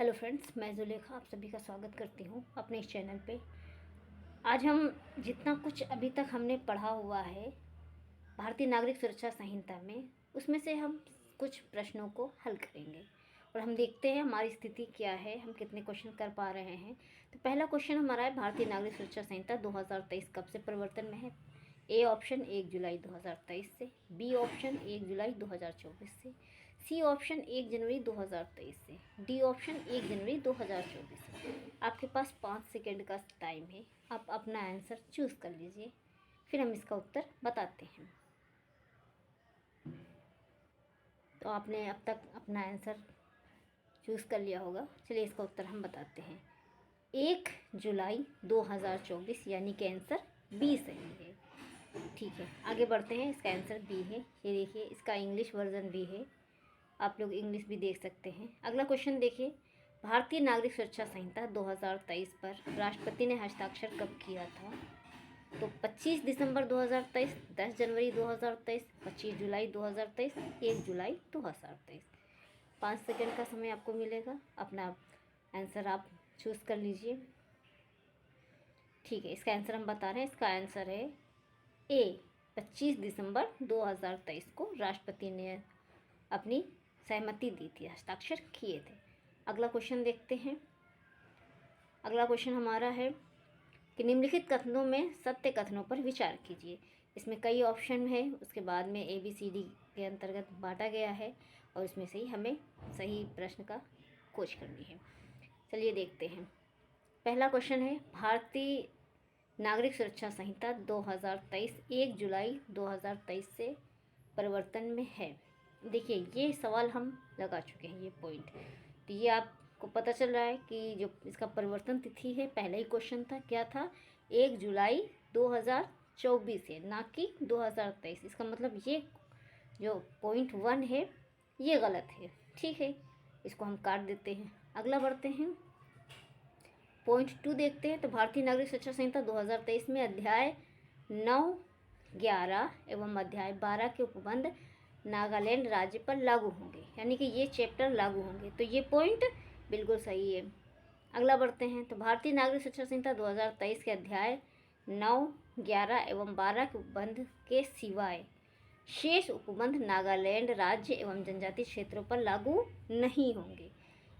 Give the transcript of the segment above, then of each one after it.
Hello friends, मैं जुलेखा आप सभी का स्वागत करती हूँ अपने इस चैनल पे। आज हम जितना कुछ अभी तक हमने पढ़ा हुआ है भारतीय नागरिक सुरक्षा संहिता में, उसमें से हम कुछ प्रश्नों को हल करेंगे और हम देखते हैं हमारी स्थिति क्या है, हम कितने क्वेश्चन कर पा रहे हैं। तो पहला क्वेश्चन हमारा है, भारतीय नागरिक सुरक्षा संहिता 2023 कब से परिवर्तन में है? ए ऑप्शन 1 जुलाई 2023 से, बी ऑप्शन 1 जुलाई 2024 से, सी ऑप्शन 1 जनवरी 2023 से, डी ऑप्शन 1 जनवरी 2024 से। आपके पास 5 सेकेंड का टाइम है, आप अपना आंसर चूज़ कर लीजिए, फिर हम इसका उत्तर बताते हैं। तो आपने अब तक अपना आंसर चूज़ कर लिया होगा। चलिए इसका उत्तर हम बताते हैं। 1 जुलाई 2024 यानी कि आंसर बी सही है। ठीक है, आगे बढ़ते हैं। इसका आंसर बी है। ये देखिए, इसका इंग्लिश वर्जन भी है, आप लोग इंग्लिश भी देख सकते हैं। अगला क्वेश्चन देखिए, भारतीय नागरिक सुरक्षा संहिता 2023 पर राष्ट्रपति ने हस्ताक्षर कब किया था? तो 25 दिसंबर 2023, 10 जनवरी 2023, 25 जुलाई 2023, 1 जुलाई 2023। 5 सेकंड का समय आपको मिलेगा, अपना आंसर आप चूज़ कर लीजिए। ठीक है, इसका आंसर हम बता रहे हैं। इसका आंसर है ए, 25 दिसंबर 2023 को राष्ट्रपति ने अपनी सहमति दी थी, हस्ताक्षर किए थे। अगला क्वेश्चन देखते हैं। अगला क्वेश्चन हमारा है कि निम्नलिखित कथनों में सत्य कथनों पर विचार कीजिए। इसमें कई ऑप्शन है, उसके बाद में ABCD के अंतर्गत बांटा गया है और इसमें से ही हमें सही प्रश्न का खोज करनी है। चलिए देखते हैं। पहला क्वेश्चन है, भारतीय नागरिक सुरक्षा संहिता 2023 1 जुलाई 2023 से परिवर्तन में है। देखिए, ये सवाल हम लगा चुके हैं, ये पॉइंट। तो ये आपको पता चल रहा है कि जो इसका परिवर्तन तिथि है, पहला ही क्वेश्चन था, क्या था? 1 जुलाई 2024 है, ना कि 2023। इसका मतलब ये जो पॉइंट 1 है ये गलत है। ठीक है, इसको हम काट देते हैं। अगला बढ़ते हैं, पॉइंट 2 देखते हैं। तो भारतीय नागरिक सुरक्षा संहिता 2023 में अध्याय 9, 11 एवं अध्याय 12 के उपबंध नागालैंड राज्य पर लागू होंगे, यानी कि ये चैप्टर लागू होंगे। तो ये पॉइंट बिल्कुल सही है। अगला बढ़ते हैं। तो भारतीय नागरिक सुरक्षा संहिता 2023 के अध्याय 9, 11 एवं 12 के उपबंध के सिवाय शेष उपबंध नागालैंड राज्य एवं जनजातीय क्षेत्रों पर लागू नहीं होंगे।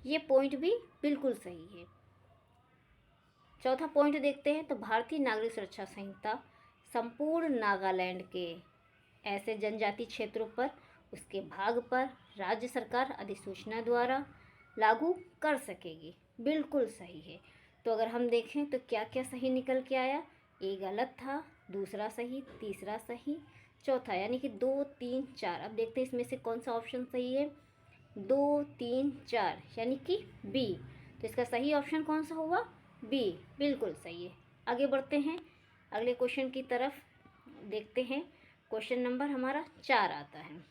ये पॉइंट भी बिल्कुल सही है। चौथा पॉइंट देखते हैं। तो भारतीय नागरिक सुरक्षा संहिता संपूर्ण नागालैंड के ऐसे जनजातीय क्षेत्रों पर, उसके भाग पर राज्य सरकार अधिसूचना द्वारा लागू कर सकेगी। बिल्कुल सही है। तो अगर हम देखें तो क्या क्या सही निकल के आया? ए गलत था, दूसरा सही, तीसरा सही, चौथा, यानी कि 2, 3, 4। अब देखते हैं इसमें से कौन सा ऑप्शन सही है। 2, 3, 4 यानी कि बी। तो इसका सही ऑप्शन कौन सा हुआ? बी, बिल्कुल सही है। आगे बढ़ते हैं, अगले क्वेश्चन की तरफ देखते हैं। क्वेश्चन नंबर हमारा 4 आता है।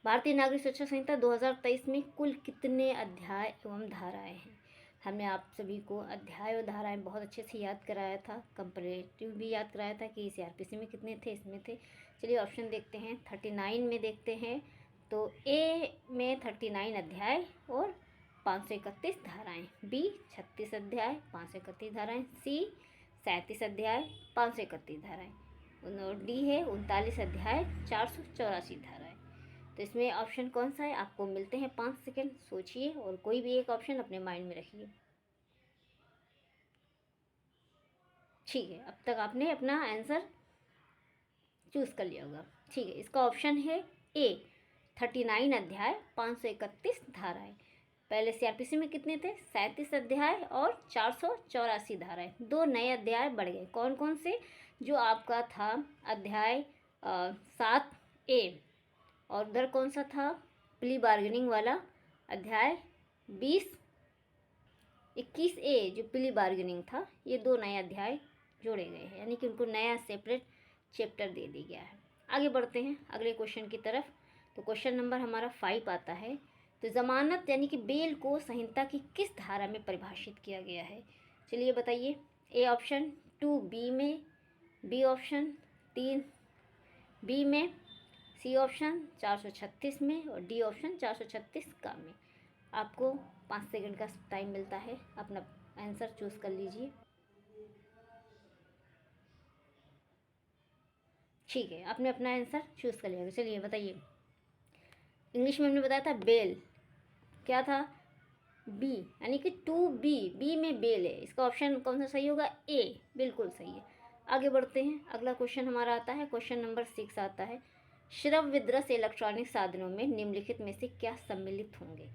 भारतीय नागरिक सुरक्षा संहिता 2023 में कुल कितने अध्याय एवं धाराएं हैं? हमने आप सभी को अध्याय और धाराएं बहुत अच्छे से याद कराया था, कंपैरेटिव भी याद कराया था कि CRPC में कितने थे, इसमें थे। चलिए ऑप्शन देखते हैं। 39 में देखते हैं तो ए में 39 अध्याय और 531 धाराएं, बी 36 अध्याय 531 धाराएं, सी 37 अध्याय 531 धाराएं और डी है 39 अध्याय 484 धाराएं। तो इसमें ऑप्शन कौन सा है? आपको मिलते हैं 5 सेकंड, सोचिए और कोई भी एक ऑप्शन अपने माइंड में रखिए। ठीक है, अब तक आपने अपना आंसर चूज़ कर लिया होगा। ठीक है, इसका ऑप्शन है ए, 39 अध्याय 531 धाराएं। पहले CRPC में कितने थे? 37 अध्याय और 484 धाराएं। 2 नए अध्याय बढ़ गए। कौन कौन से? जो आपका था अध्याय 7A, और उधर कौन सा था? प्ली बार्गेनिंग वाला अध्याय 21A जो प्ली बार्गेनिंग था। ये 2 नए अध्याय जोड़े गए हैं, यानी कि उनको नया सेपरेट चैप्टर दे दिया गया है। आगे बढ़ते हैं अगले क्वेश्चन की तरफ। तो क्वेश्चन नंबर हमारा 5 आता है। तो ज़मानत यानी कि बेल को संहिता की किस धारा में परिभाषित किया गया है? चलिए बताइए। ए ऑप्शन 2B में, बी ऑप्शन 3B में, सी ऑप्शन 436 में और डी ऑप्शन 436 का में। आपको 5 सेकंड का टाइम मिलता है, अपना आंसर चूज़ कर लीजिए। ठीक है, आपने अपना आंसर चूज़ कर लिया। चलिए बताइए, इंग्लिश में हमने बताया था बेल, क्या था? बी, यानी कि टू बी, बी में बेल है। इसका ऑप्शन कौन सा सही होगा? ए, बिल्कुल सही है। आगे बढ़ते हैं, अगला क्वेश्चन हमारा आता है, क्वेश्चन नंबर 6 आता है, श्रव्य दृश्य इलेक्ट्रॉनिक साधनों में निम्नलिखित में से क्या सम्मिलित होंगे?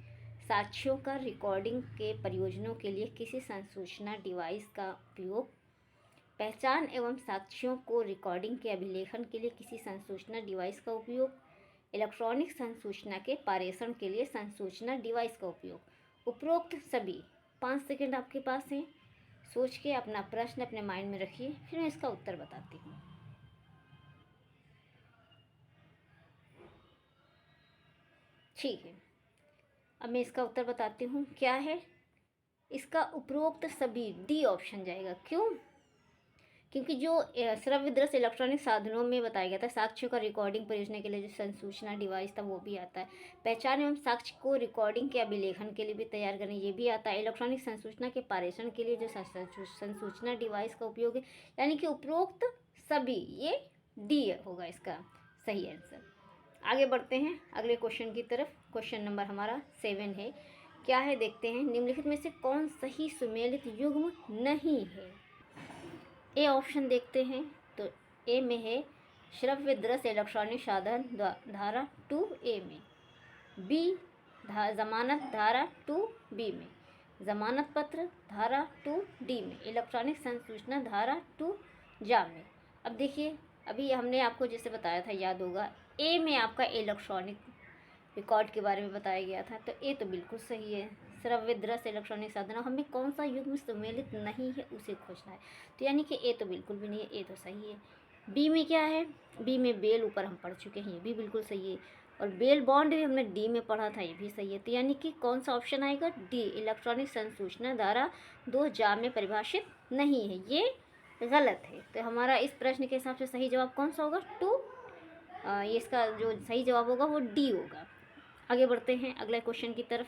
साक्ष्यों का रिकॉर्डिंग के प्रयोजनों के लिए किसी संसूचना डिवाइस का उपयोग, पहचान एवं साक्ष्यों को रिकॉर्डिंग के अभिलेखन के लिए किसी संसूचना डिवाइस का उपयोग, इलेक्ट्रॉनिक संसूचना के पारेषण के लिए संसूचना डिवाइस का उपयोग। उपरोक्त सभी 5 सेकंड आपके पास हैं, सोच के अपना प्रश्न अपने माइंड में रखिए, फिर मैं इसका उत्तर बताती हूँ। ठीक है, अब मैं इसका उत्तर बताती हूँ क्या है। इसका उपरोक्त सभी, डी ऑप्शन जाएगा। क्यों? क्योंकि जो श्रव्य दृश्य इलेक्ट्रॉनिक साधनों में बताया गया था, साक्ष्यों का रिकॉर्डिंग परियोजना के लिए जो संसूचना डिवाइस था वो भी आता है, पहचान एवं साक्ष्य को रिकॉर्डिंग के अभिलेखन के लिए भी तैयार करने ये भी आता है, इलेक्ट्रॉनिक संसूचना के पारेषण के लिए जो संसूचना डिवाइस का उपयोग है, यानी कि उपरोक्त सभी, ये डी होगा इसका सही आंसर। आगे बढ़ते हैं अगले क्वेश्चन की तरफ। क्वेश्चन नंबर हमारा 7 है, क्या है देखते हैं, निम्नलिखित में से कौन सही सुमेलित युग्म नहीं है? ए ऑप्शन देखते हैं, तो ए में है श्रव्य दृश्य इलेक्ट्रॉनिक साधन धारा 2A में, बी जमानत धारा 2B में, जमानत पत्र धारा 2D में, इलेक्ट्रॉनिक संसूचना धारा 2 जा में। अब देखिए, अभी हमने आपको जैसे बताया था, याद होगा, ए में आपका इलेक्ट्रॉनिक रिकॉर्ड के बारे में बताया गया था, तो ए तो बिल्कुल सही है। श्रव्य दृश्य इलेक्ट्रॉनिक साधन, हमें कौन सा युग्म सम्मिलित नहीं है उसे खोजना है, तो यानी कि ए तो बिल्कुल भी नहीं है, ए तो सही है। बी में क्या है? बी में बेल, ऊपर हम पढ़ चुके हैं, ये भी बिल्कुल सही है। और बेल बॉन्ड भी हमने डी में पढ़ा था, ये भी सही है। तो यानी कि कौन सा ऑप्शन आएगा? डी, इलेक्ट्रॉनिक संसूचना धारा 2 जा में परिभाषित नहीं है, ये गलत है। तो हमारा इस प्रश्न के हिसाब से सही जवाब कौन सा होगा? 2। ये इसका जो सही जवाब होगा वो डी होगा। आगे बढ़ते हैं अगले क्वेश्चन की तरफ।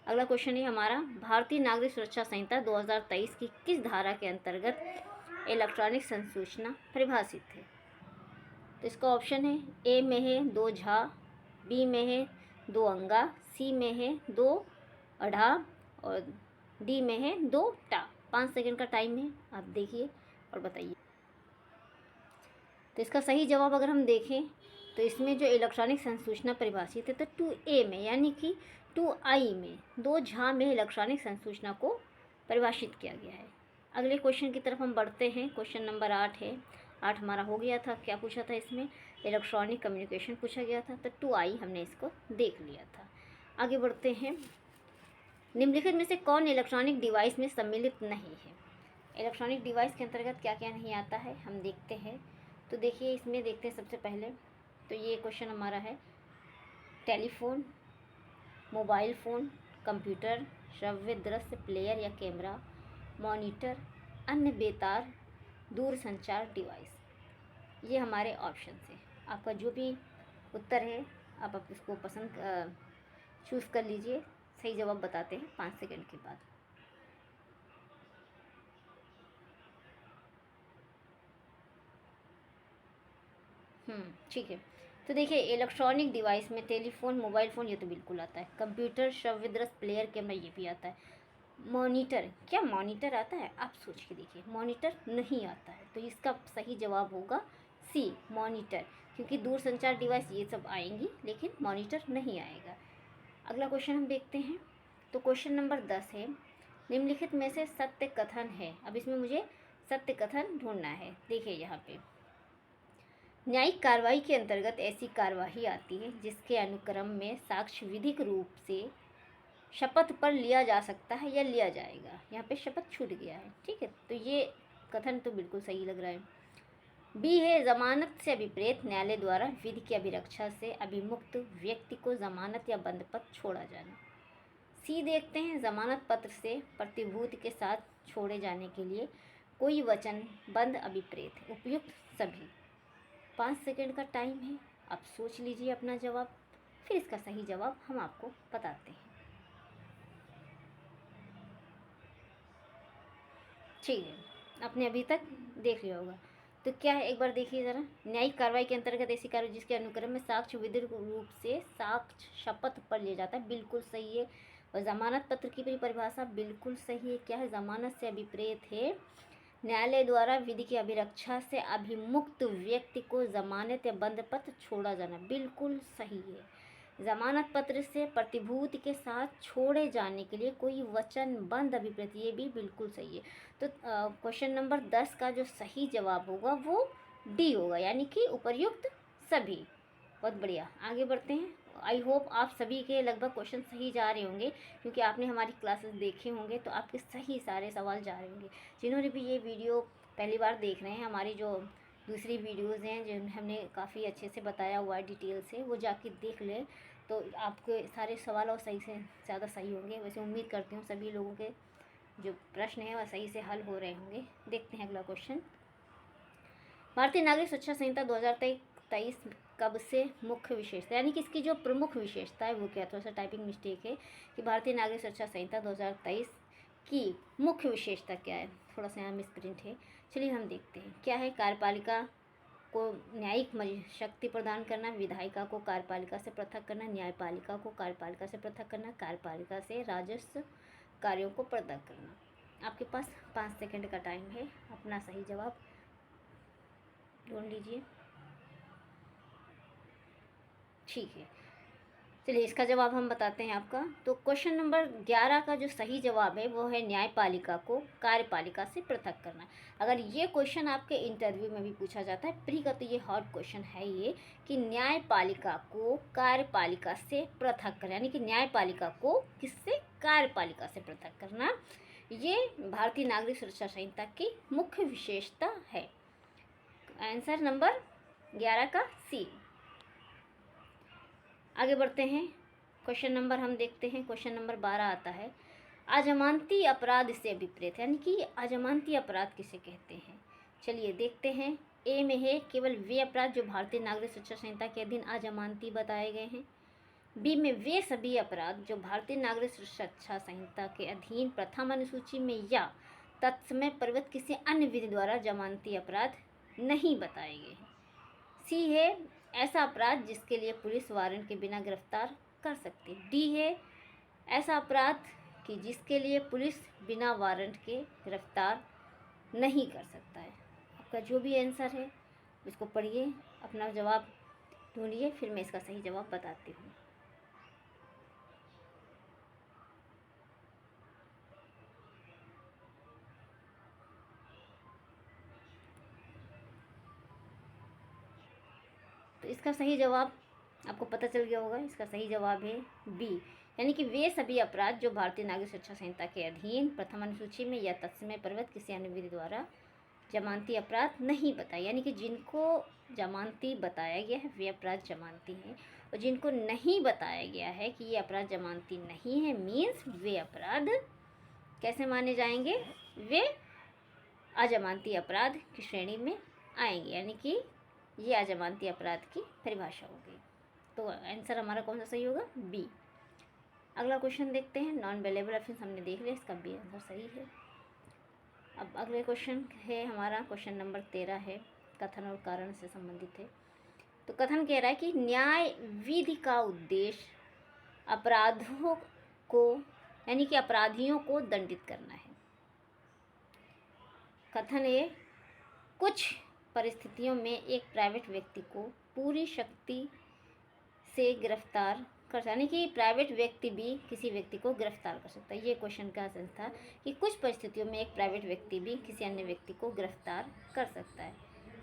अगला क्वेश्चन है हमारा, भारतीय नागरिक सुरक्षा संहिता 2023 की किस धारा के अंतर्गत इलेक्ट्रॉनिक संसूचना परिभाषित है? तो इसका ऑप्शन है, ए में है 2 झा, बी में है 2 अंगा, सी में है 2 अढ़ा और डी में है 2 टा। 5 सेकंड का टाइम है, आप देखिए और बताइए। तो इसका सही जवाब अगर हम देखें तो इसमें जो इलेक्ट्रॉनिक संसूचना परिभाषित है, तो 2A में, यानी कि 2I में, 2 झा में इलेक्ट्रॉनिक संसूचना को परिभाषित किया गया है। अगले क्वेश्चन की तरफ हम बढ़ते हैं। क्वेश्चन नंबर 8 है। 8 हमारा हो गया था, क्या पूछा था इसमें? इलेक्ट्रॉनिक कम्युनिकेशन पूछा गया था, तो 2I हमने इसको देख लिया था। आगे बढ़ते हैं, निम्नलिखित में से कौन इलेक्ट्रॉनिक डिवाइस में सम्मिलित नहीं है? इलेक्ट्रॉनिक डिवाइस के अंतर्गत क्या क्या नहीं आता है, हम देखते हैं। तो देखिए, इसमें देखते हैं सबसे पहले, तो ये क्वेश्चन हमारा है, टेलीफोन, मोबाइल फ़ोन, कंप्यूटर, श्रव्य दृश्य प्लेयर या कैमरा, मॉनिटर, अन्य बेतार दूरसंचार डिवाइस। ये हमारे ऑप्शन हैं। आपका जो भी उत्तर है आप इसको पसंद चूज़ कर लीजिए। सही जवाब बताते हैं 5 सेकंड के बाद। ठीक है। तो देखिए, इलेक्ट्रॉनिक डिवाइस में टेलीफोन, मोबाइल फ़ोन, ये तो बिल्कुल आता है। कंप्यूटर, श्रव्य दृश्य प्लेयर, कैमरा, ये भी आता है। मॉनिटर, क्या मॉनिटर आता है? आप सोच के देखिए, मॉनिटर नहीं आता है, तो इसका सही जवाब होगा सी, मॉनिटर, क्योंकि दूरसंचार डिवाइस ये सब आएंगी लेकिन मॉनिटर नहीं आएगा। अगला क्वेश्चन हम देखते हैं। तो क्वेश्चन नंबर 10 है, निम्नलिखित में से सत्य कथन है। अब इसमें मुझे सत्य कथन ढूंढना है। देखिए यहाँ पे, न्यायिक कार्रवाई के अंतर्गत ऐसी कार्यवाही आती है जिसके अनुक्रम में साक्ष्य विधिक रूप से शपथ पर लिया जा सकता है या लिया जाएगा। यहाँ पे शपथ छूट गया है, ठीक है, तो ये कथन तो बिल्कुल सही लग रहा है। बी है, जमानत से अभिप्रेत न्यायालय द्वारा विधि की अभिरक्षा से अभिमुक्त व्यक्ति को जमानत या बंद पर छोड़ा जाना। सी देखते हैं, जमानत पत्र से प्रतिभूति के साथ छोड़े जाने के लिए कोई वचन बंद अभिप्रेत है। उपयुक्त सभी। 5 सेकंड का टाइम है, आप सोच लीजिए अपना जवाब, फिर इसका सही जवाब हम आपको बताते हैं। ठीक है, आपने अभी तक देख लिया होगा। तो क्या है, एक बार देखिए ज़रा। न्यायिक कार्रवाई के अंतर्गत ऐसी कार्रवाई जिसके अनुक्रम में साक्ष्य विधिक रूप से साक्ष्य शपथ पर लिया जाता है, बिल्कुल सही है। और जमानत पत्र की भी परिभाषा बिल्कुल सही है। क्या है, जमानत से अभिप्रेत है न्यायालय द्वारा विधि की अभिरक्षा से अभिमुक्त व्यक्ति को जमानत या बंद पत्र छोड़ा जाना, बिल्कुल सही है। जमानत पत्र से प्रतिभूति के साथ छोड़े जाने के लिए कोई वचनबद्ध अभिप्रेत, ये भी बिल्कुल सही है। तो क्वेश्चन नंबर 10 का जो सही जवाब होगा वो डी होगा, यानी कि उपर्युक्त सभी। बहुत बढ़िया, आगे बढ़ते हैं। आई होप आप सभी के लगभग क्वेश्चन सही जा रहे होंगे, क्योंकि आपने हमारी क्लासेस देखे होंगे तो आपके सही सारे सवाल जा रहे होंगे। जिन्होंने भी ये वीडियो पहली बार देख रहे हैं, हमारी जो दूसरी वीडियोज़ हैं जिन हमने काफ़ी अच्छे से बताया हुआ है डिटेल से, वो जाके देख लें तो आपके सारे सवाल और सही से ज़्यादा सही होंगे। वैसे उम्मीद करती हूँ सभी लोगों के जो प्रश्न हैं वह सही से हल हो रहे होंगे। देखते हैं अगला क्वेश्चन। भारतीय नागरिक सुरक्षा संहिता 2023 कब से मुख्य विशेषता, यानी कि इसकी जो प्रमुख विशेषता है वो क्या, थोड़ा सा टाइपिंग मिस्टेक है कि भारतीय नागरिक सुरक्षा संहिता 2023 की मुख्य विशेषता क्या है, थोड़ा सा यहाँ मिसप्रिंट है। चलिए हम देखते हैं क्या है। कार्यपालिका को न्यायिक शक्ति प्रदान करना, विधायिका को कार्यपालिका से पृथक करना, न्यायपालिका को कार्यपालिका से पृथक करना, कार्यपालिका से राजस्व कार्यों को पृथक करना। आपके पास 5 सेकंड का टाइम है, अपना सही जवाब ढूंढ लीजिए। ठीक है, चलिए इसका जवाब हम बताते हैं आपका। तो क्वेश्चन नंबर 11 का जो सही जवाब है वो है न्यायपालिका को कार्यपालिका से पृथक करना। अगर ये क्वेश्चन आपके इंटरव्यू में भी पूछा जाता है प्री का, तो ये हॉट क्वेश्चन है ये कि न्यायपालिका को कार्यपालिका से पृथक करना, यानी कि न्यायपालिका को किससे, कार्यपालिका से पृथक करना, ये भारतीय नागरिक सुरक्षा संहिता की मुख्य विशेषता है। आंसर नंबर 11 का सी। आगे बढ़ते हैं, क्वेश्चन नंबर हम देखते हैं। क्वेश्चन नंबर 12 आता है, अजमानती अपराध से अभिप्रेत, यानी कि अजमानती अपराध किसे कहते हैं। चलिए देखते हैं। ए में है केवल वे अपराध जो भारतीय नागरिक सुरक्षा संहिता के अधीन अजमानती बताए गए हैं। बी में वे सभी अपराध जो भारतीय नागरिक सुरक्षा संहिता के अधीन प्रथम अनुसूची में या तत्समय प्रवृत्त किसी अन्य विधि द्वारा जमानती अपराध नहीं बताए गए हैं। सी है ऐसा अपराध जिसके लिए पुलिस वारंट के बिना गिरफ्तार कर सकती है। डी है ऐसा अपराध कि जिसके लिए पुलिस बिना वारंट के गिरफ्तार नहीं कर सकता है। आपका जो भी आंसर है उसको पढ़िए, अपना जवाब ढूंढिए, फिर मैं इसका सही जवाब बताती हूँ। तो इसका सही जवाब आपको पता चल गया होगा, इसका सही जवाब है बी, यानी कि वे सभी अपराध जो भारतीय नागरिक सुरक्षा संहिता के अधीन प्रथम अनुसूची में या तत्समय प्रवृत्त किसी अन्य विधि द्वारा जमानती अपराध नहीं बताए, यानी कि जिनको जमानती बताया गया है वे अपराध जमानती हैं, और जिनको नहीं बताया गया है कि ये अपराध जमानती नहीं है, मीन्स वे अपराध कैसे माने जाएंगे, वे अजमानती अपराध की श्रेणी में आएंगे, यानी कि ये अजमानती अपराध की परिभाषा होगी। तो आंसर हमारा कौन सा सही होगा, बी। अगला क्वेश्चन देखते हैं। नॉन वेलेबल ऑप्शन हमने देख लिया, इसका बी आंसर सही है। अब अगले क्वेश्चन है हमारा, क्वेश्चन नंबर 13 है, कथन और कारण से संबंधित है। तो कथन कह रहा है कि न्याय विधि का उद्देश्य अपराधों को, यानी कि अपराधियों को दंडित करना है। कथन है कुछ परिस्थितियों में एक प्राइवेट व्यक्ति को पूरी शक्ति से गिरफ्तार कर, यानी कि प्राइवेट व्यक्ति भी किसी व्यक्ति को गिरफ्तार कर सकता है। ये क्वेश्चन का सेंस था कि कुछ परिस्थितियों में एक प्राइवेट व्यक्ति भी किसी अन्य व्यक्ति को गिरफ्तार कर सकता है।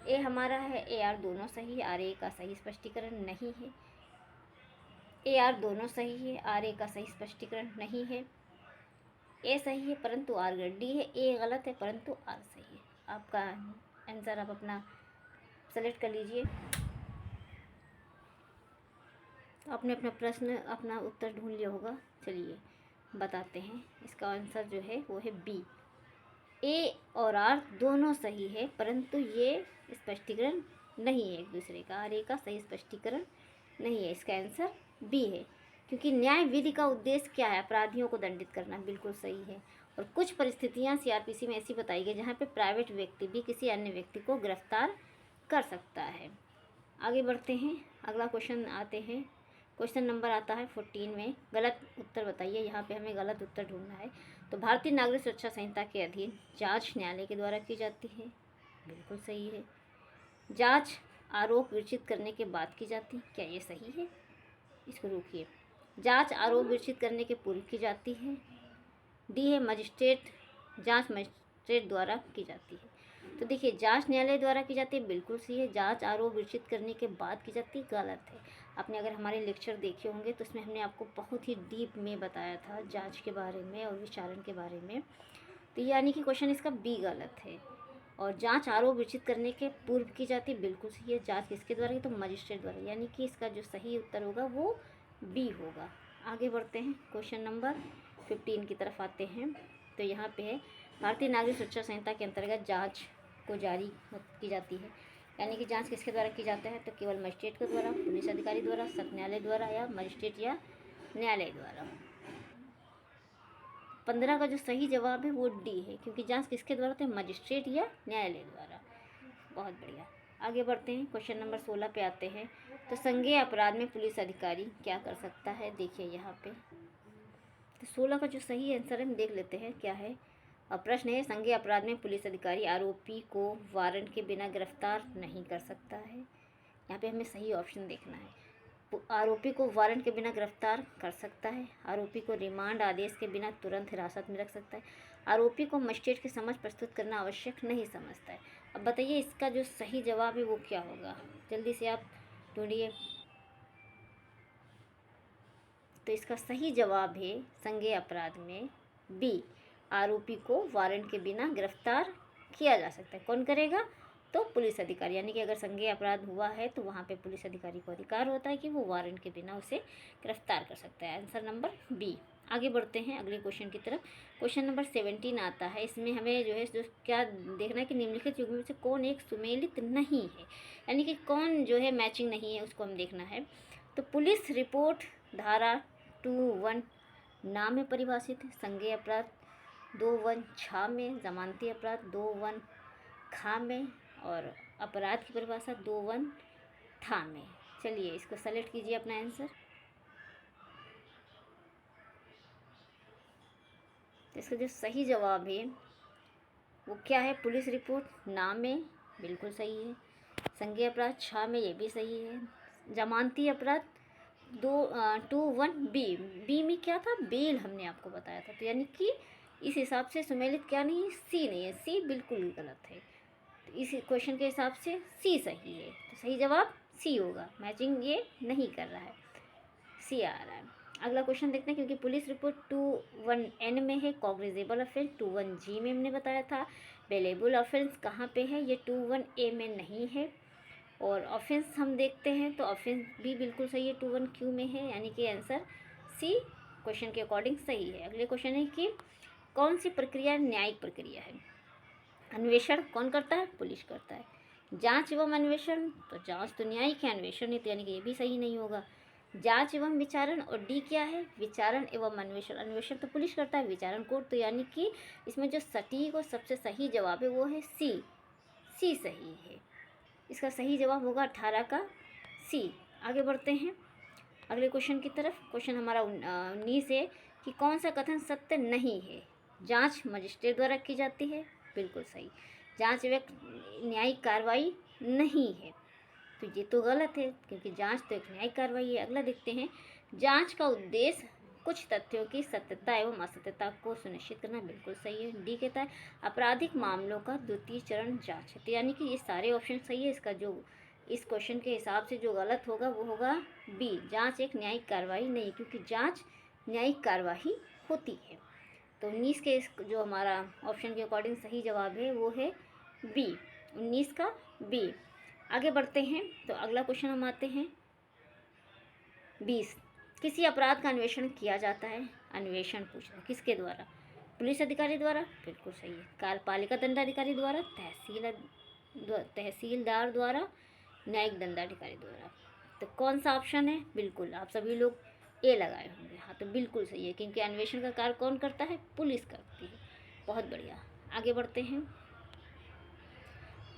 ए हमारा है, ए आर दोनों सही है, आर ए का सही स्पष्टीकरण नहीं है। ए आर दोनों सही है, आर ए का सही स्पष्टीकरण नहीं है। ए सही है परंतु आर गलत, डी है ए गलत है परंतु आर सही है। आपका आंसर आप अपना सेलेक्ट कर लीजिए। आपने अपना प्रश्न, अपना उत्तर ढूंढ लिया होगा। चलिए बताते हैं, इसका आंसर जो है वो है बी। ए और आर दोनों सही है परंतु ये स्पष्टीकरण नहीं है एक दूसरे का, आर ए का सही स्पष्टीकरण नहीं है। इसका आंसर बी है, क्योंकि न्याय विधि का उद्देश्य क्या है, अपराधियों को दंडित करना, बिल्कुल सही है। और कुछ परिस्थितियाँ सीआरपीसी में ऐसी बताई गई जहाँ पे प्राइवेट व्यक्ति भी किसी अन्य व्यक्ति को गिरफ्तार कर सकता है। आगे बढ़ते हैं, अगला क्वेश्चन आते हैं। क्वेश्चन नंबर आता है 14 में, गलत उत्तर बताइए। यहाँ पे हमें गलत उत्तर ढूंढना है। तो भारतीय नागरिक सुरक्षा संहिता के अधीन जांच न्यायालय के द्वारा की जाती है, बिल्कुल सही है। जांच आरोप विरचित करने के बाद की जाती है, क्या ये सही है? इसको रोकिए। जांच आरोप विरचित करने के पूर्व की जाती है। डी है जांच मजिस्ट्रेट द्वारा की जाती है। तो देखिए, जांच न्यायालय द्वारा की जाती है, बिल्कुल सही है। जांच आरोप विरचित करने के बाद की जाती है, गलत है। आपने अगर हमारे लेक्चर देखे होंगे तो उसमें हमने आपको बहुत ही डीप में बताया था जांच के बारे में और विचारण के बारे में। तो यानी कि क्वेश्चन इसका बी गलत है। और जांच आरोप विरचित करने के पूर्व की जाती है, बिल्कुल सही है। जांच किसके द्वारा की? तो मजिस्ट्रेट द्वारा, यानी कि इसका जो सही उत्तर होगा वो बी होगा। आगे बढ़ते हैं, क्वेश्चन नंबर 15 की तरफ आते हैं। तो यहाँ पे है, भारतीय नागरिक सुरक्षा संहिता के अंतर्गत जांच को जारी की जाती है, यानी कि जांच किसके द्वारा की जाता है? तो केवल मजिस्ट्रेट के द्वारा, पुलिस अधिकारी द्वारा, सत्र न्यायालय द्वारा, या मजिस्ट्रेट या न्यायालय द्वारा। 15 का जो सही जवाब है वो डी है, क्योंकि जांच किसके द्वारा होती है? मजिस्ट्रेट या न्यायालय द्वारा। बहुत बढ़िया। आगे बढ़ते हैं, क्वेश्चन नंबर 16 पे आते हैं। तो संज्ञेय अपराध में पुलिस अधिकारी क्या कर सकता है? देखिए यहाँ पे, तो 16 का जो सही आंसर है हम देख लेते हैं क्या है। प्रश्न है, संज्ञेय अपराध में पुलिस अधिकारी आरोपी को वारंट के बिना गिरफ्तार नहीं कर सकता है। यहाँ पे हमें सही ऑप्शन देखना है। आरोपी को वारंट के बिना गिरफ्तार कर सकता है, आरोपी को रिमांड आदेश के बिना तुरंत हिरासत में रख सकता है, आरोपी को मजिस्ट्रेट के समक्ष प्रस्तुत करना आवश्यक नहीं समझता है। अब बताइए इसका जो सही जवाब है वो क्या होगा? जल्दी से आप ढूंढिए। तो इसका सही जवाब है संज्ञेय अपराध में बी, आरोपी को वारंट के बिना गिरफ्तार किया जा सकता है। कौन करेगा? तो पुलिस अधिकारी, यानी कि अगर संज्ञेय अपराध हुआ है तो वहाँ पे पुलिस अधिकारी को अधिकार होता है कि वो वारंट के बिना उसे गिरफ्तार कर सकता है। Answer number B. आगे बढ़ते हैं अगले क्वेश्चन की तरफ। क्वेश्चन नंबर 17 आता है। इसमें हमें जो है जो क्या देखना है कि निम्नलिखित युग्म में से कौन एक सुमेलित नहीं है, यानी कि कौन जो है मैचिंग नहीं है, उसको हम देखना है। तो पुलिस रिपोर्ट धारा 2(1) ना में परिभाषित है, संज्ञेय अपराध 2(1) छा में, जमानती अपराध 2(1) खा में, और अपराध की परिभाषा 2(1) था में। चलिए इसको सेलेक्ट कीजिए अपना आंसर। तो इसका जो सही जवाब है वो क्या है? पुलिस रिपोर्ट ना में, बिल्कुल सही है। संज्ञेय अपराध छा में, ये भी सही है। जमानती अपराध 2(1) बी में क्या था? बेल हमने आपको बताया था। तो यानी कि इस हिसाब से सुमेलित क्या नहीं है? सी नहीं है, सी बिल्कुल गलत है। तो इस क्वेश्चन के हिसाब से सी सही है, तो सही जवाब सी होगा। मैचिंग ये नहीं कर रहा है, सी आ रहा है। अगला क्वेश्चन देखते हैं, क्योंकि पुलिस रिपोर्ट 2(1) में है, कॉग्निजेबल ऑफेंस 2(1) में हमने बताया था। बेलेबल ऑफेंस कहाँ पे है? ये 2(1) में नहीं है। और ऑफेंस हम देखते हैं तो ऑफेंस भी बिल्कुल सही है, 2(1) में है, यानी कि आंसर सी क्वेश्चन के अकॉर्डिंग सही है। अगले क्वेश्चन है कि कौन सी प्रक्रिया न्यायिक प्रक्रिया है? अन्वेषण कौन करता है? पुलिस करता है। जांच एवं अन्वेषण, तो जांच तो न्यायिक है, अन्वेषण है, तो यानी कि ये भी सही नहीं होगा। जांच एवं विचारण, और डी क्या है? विचारण एवं अन्वेषण। अन्वेषण तो पुलिस करता है, विचारण कोर्ट। तो यानी कि इसमें जो सटीक और सबसे सही जवाब है वो है सी, सी सही है। इसका सही जवाब होगा 18 का सी। आगे बढ़ते हैं अगले क्वेश्चन की तरफ। क्वेश्चन हमारा 19 है कि कौन सा कथन सत्य नहीं है? जांच मजिस्ट्रेट द्वारा की जाती है, बिल्कुल सही। जांच एक न्यायिक कार्रवाई नहीं है, तो ये तो गलत है, क्योंकि जांच तो एक न्यायिक कार्रवाई है। अगला देखते हैं, जांच का उद्देश्य कुछ तथ्यों की सत्यता एवं असत्यता को सुनिश्चित करना, बिल्कुल सही है। डी कहता है आपराधिक मामलों का द्वितीय चरण जांच है, तो यानी कि ये सारे ऑप्शन सही है। इसका जो इस क्वेश्चन के हिसाब से जो गलत होगा वो होगा बी, जांच एक न्यायिक कार्रवाई नहीं, क्योंकि जांच न्यायिक कार्रवाई होती है। तो 19 के जो हमारा ऑप्शन के अकॉर्डिंग सही जवाब है वो है बी, 19 का बी। आगे बढ़ते हैं तो अगला क्वेश्चन हम आते हैं 20। किसी अपराध का अन्वेषण किया जाता है, अन्वेषण पूछ रहा है किसके द्वारा? पुलिस अधिकारी द्वारा, बिल्कुल सही है। कार्यपालिका दंडाधिकारी द्वारा, तहसीलदार द्वारा, न्यायिक दंडाधिकारी द्वारा। तो कौन सा ऑप्शन है? बिल्कुल आप सभी लोग ए लगाए होंगे। हाँ, तो बिल्कुल सही है, क्योंकि अन्वेषण का कार्य कौन करता है? पुलिस करती है। बहुत बढ़िया। आगे बढ़ते हैं।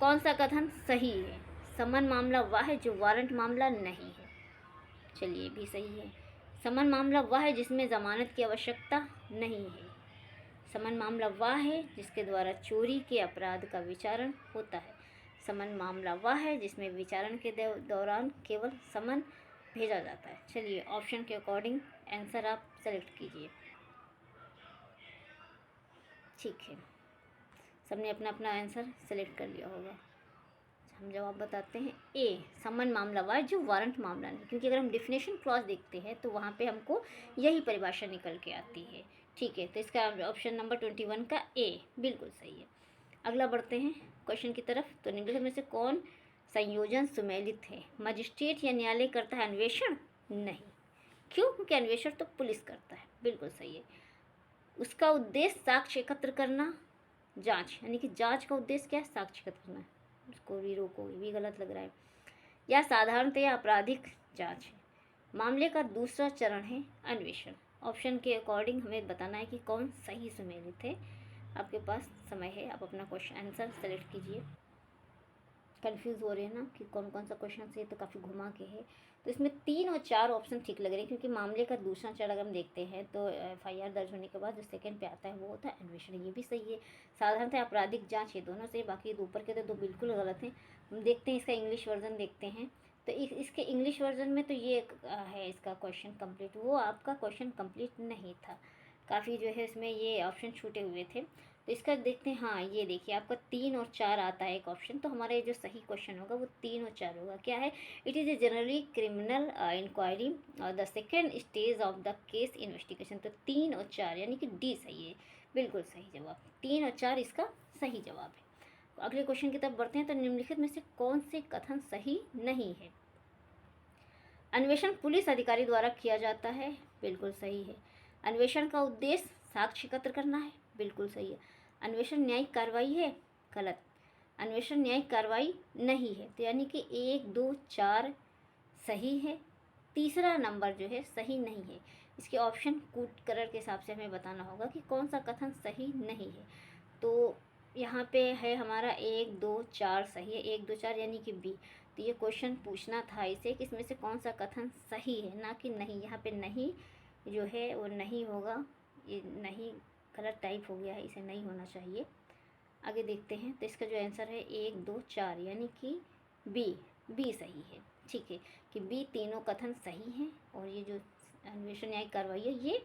कौन सा कथन सही है? समन मामला वह है जो वारंट मामला नहीं है। चलिए, भी सही है। समन मामला वह है जिसमें जमानत की आवश्यकता नहीं है। समन मामला वह है जिसके द्वारा चोरी के अपराध का विचारण होता है। समन मामला वह है जिसमें विचारण के दौरान केवल समन भेजा जाता है। चलिए, ऑप्शन के अकॉर्डिंग आंसर आप सेलेक्ट कीजिए। ठीक है, सबने अपना अपना आंसर सेलेक्ट कर लिया होगा। हम जवाब बताते हैं। ए, समन मामला वह जो वारंट मामला नहीं, क्योंकि अगर हम डिफिनेशन क्लॉज देखते हैं तो वहाँ पे हमको यही परिभाषा निकल के आती है। ठीक है, तो इसका ऑप्शन नंबर 21 का ए बिल्कुल सही है। अगला बढ़ते हैं क्वेश्चन की तरफ। तो निम्नलिखित में से कौन संयोजन सुमेलित है? मजिस्ट्रेट या न्यायालय करता है अन्वेषण? नहीं। क्यों? क्योंकि अन्वेषण तो पुलिस करता है। बिल्कुल सही है। उसका उद्देश्य साक्ष्य एकत्र करना, जांच, यानी कि जांच का उद्देश्य क्या है? साक्ष्य एकत्र करना। उसको भी रोको, ये भी गलत लग रहा है। या साधारणतया आपराधिक जांच है। मामले का दूसरा चरण है अन्वेषण। ऑप्शन के अकॉर्डिंग हमें बताना है कि कौन सही सुमेलित है। आपके पास समय है, आप अपना क्वेश्चन आंसर सेलेक्ट कीजिए। कंफ्यूज हो रहे हैं ना कि कौन कौन सा क्वेश्चन से, तो काफ़ी घुमा के है। तो इसमें 3 और 4 ऑप्शन ठीक लग रहे हैं, क्योंकि मामले का दूसरा चरण अगर हम देखते हैं तो FIR दर्ज होने के बाद जो सेकंड पे आता है वो होता है अन्वेषण। ये भी सही है। साधारणतः आपराधिक जांच, ये दोनों सही। बाकी ऊपर के तो 2 बिल्कुल गलत हैं। हम देखते हैं इसका इंग्लिश वर्जन देखते हैं। तो इसके इंग्लिश वर्जन में तो ये है इसका क्वेश्चन कंप्लीट। वो आपका क्वेश्चन कंप्लीट नहीं था, काफ़ी जो है इसमें ये ऑप्शन छूटे हुए थे। तो इसका देखते हैं। हाँ, ये देखिए आपका 3 और 4 आता है एक ऑप्शन। तो हमारा ये जो सही क्वेश्चन होगा वो 3 और 4 होगा। क्या है? It is a generally criminal inquiry the second stage of the case investigation. तो 3 और 4 यानी कि डी सही है। बिल्कुल सही जवाब। 3 और 4 इसका सही जवाब है। तो अगले क्वेश्चन की तरफ बढ़ते हैं। तो निम्नलिखित में से कौन से कथन सही नहीं है? अन्वेषण पुलिस अधिकारी द्वारा किया जाता है। बिल्कुल सही है। अन्वेषण का उद्देश्य साक्ष्य एकत्र करना है। बिल्कुल सही है। अन्वेषण न्यायिक कार्रवाई है। गलत। अन्वेषण न्यायिक कार्रवाई नहीं है। तो यानी कि 1, 2, 4 सही है। तीसरा नंबर जो है सही नहीं है। इसके ऑप्शन कूट कलर के हिसाब से हमें बताना होगा कि कौन सा कथन सही नहीं है। तो यहाँ पे है हमारा 1, 2, 4 सही है। 1, 2, 4 यानी कि बी। तो ये क्वेश्चन पूछना था इसे कि इसमें से कौन सा कथन सही है, ना कि नहीं। यहाँ पे नहीं जो है वो नहीं होगा। ये नहीं गलत टाइप हो गया है, इसे नहीं होना चाहिए। आगे देखते हैं। तो इसका जो आंसर है 1, 2, 4 यानी कि बी सही है। ठीक है, कि बी तीनों कथन सही हैं और ये जो अन्वेषण न्यायिक कार्रवाई है ये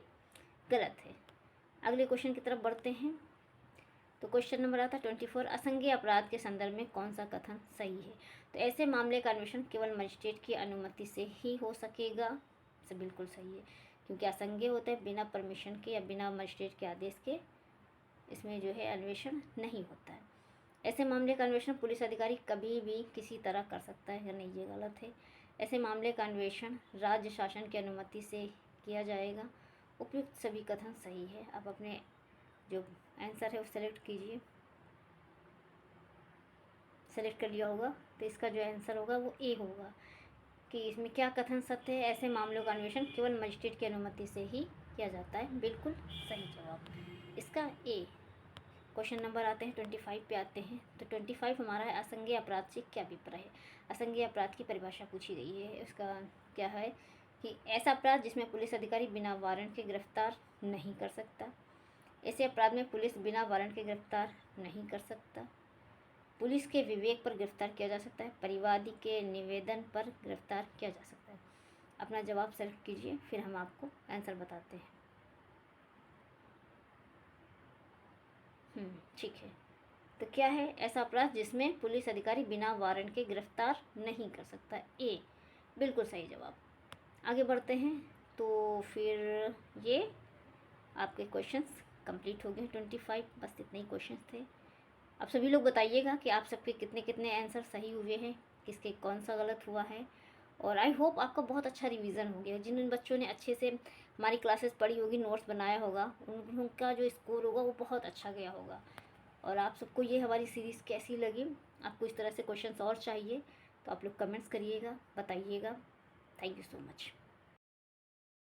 गलत है। अगले क्वेश्चन की तरफ बढ़ते हैं। तो क्वेश्चन नंबर आता है 24। असंज्ञेय अपराध के संदर्भ में कौन सा कथन सही है? तो ऐसे मामले का अन्वेषण केवल मजिस्ट्रेट की अनुमति से ही हो सकेगा। से बिल्कुल सही है, क्योंकि असंज्ञेय होता है बिना परमिशन के या बिना मजिस्ट्रेट के आदेश के इसमें जो है अन्वेषण नहीं होता है। ऐसे मामले का अन्वेषण पुलिस अधिकारी कभी भी किसी तरह कर सकता है या नहीं, ये गलत है। ऐसे मामले का अन्वेषण राज्य शासन की अनुमति से किया जाएगा। उपयुक्त सभी कथन सही है। आप अपने जो आंसर है वो सेलेक्ट कीजिए। सेलेक्ट कर लिया होगा। तो इसका जो आंसर होगा वो ए होगा, कि इसमें क्या कथन सत्य है? ऐसे मामलों का अन्वेषण केवल मजिस्ट्रेट की अनुमति से ही किया जाता है। बिल्कुल सही जवाब इसका ए। क्वेश्चन नंबर आते हैं 25 पे आते हैं। तो 25 हमारा है असंज्ञेय अपराध से क्या अभिप्राय है? असंज्ञेय अपराध की परिभाषा पूछी गई है। इसका क्या है कि ऐसा अपराध जिसमें पुलिस अधिकारी बिना वारंट के गिरफ्तार नहीं कर सकता। ऐसे अपराध में पुलिस बिना वारंट के गिरफ्तार नहीं कर सकता। पुलिस के विवेक पर गिरफ्तार किया जा सकता है। परिवादी के निवेदन पर गिरफ्तार किया जा सकता है। अपना जवाब सेलेक्ट कीजिए, फिर हम आपको आंसर बताते हैं। ठीक है। तो क्या है ऐसा अपराध जिसमें पुलिस अधिकारी बिना वारंट के गिरफ्तार नहीं कर सकता? ए बिल्कुल सही जवाब। आगे बढ़ते हैं। तो फिर ये आपके क्वेश्चंस कंप्लीट हो गए 25। बस इतने ही क्वेश्चंस थे। आप सभी लोग बताइएगा कि आप सबके कितने कितने आंसर सही हुए हैं, किसके कौन सा गलत हुआ है। और आई होप आपका बहुत अच्छा रिवीजन हो गया। जिन बच्चों ने अच्छे से हमारी क्लासेस पढ़ी होगी, नोट्स बनाया होगा, उनका जो स्कोर होगा वो बहुत अच्छा गया होगा। और आप सबको ये हमारी सीरीज़ कैसी लगी, आपको इस तरह से क्वेश्चंस और चाहिए तो आप लोग कमेंट्स करिएगा, बताइएगा। Thank you so much.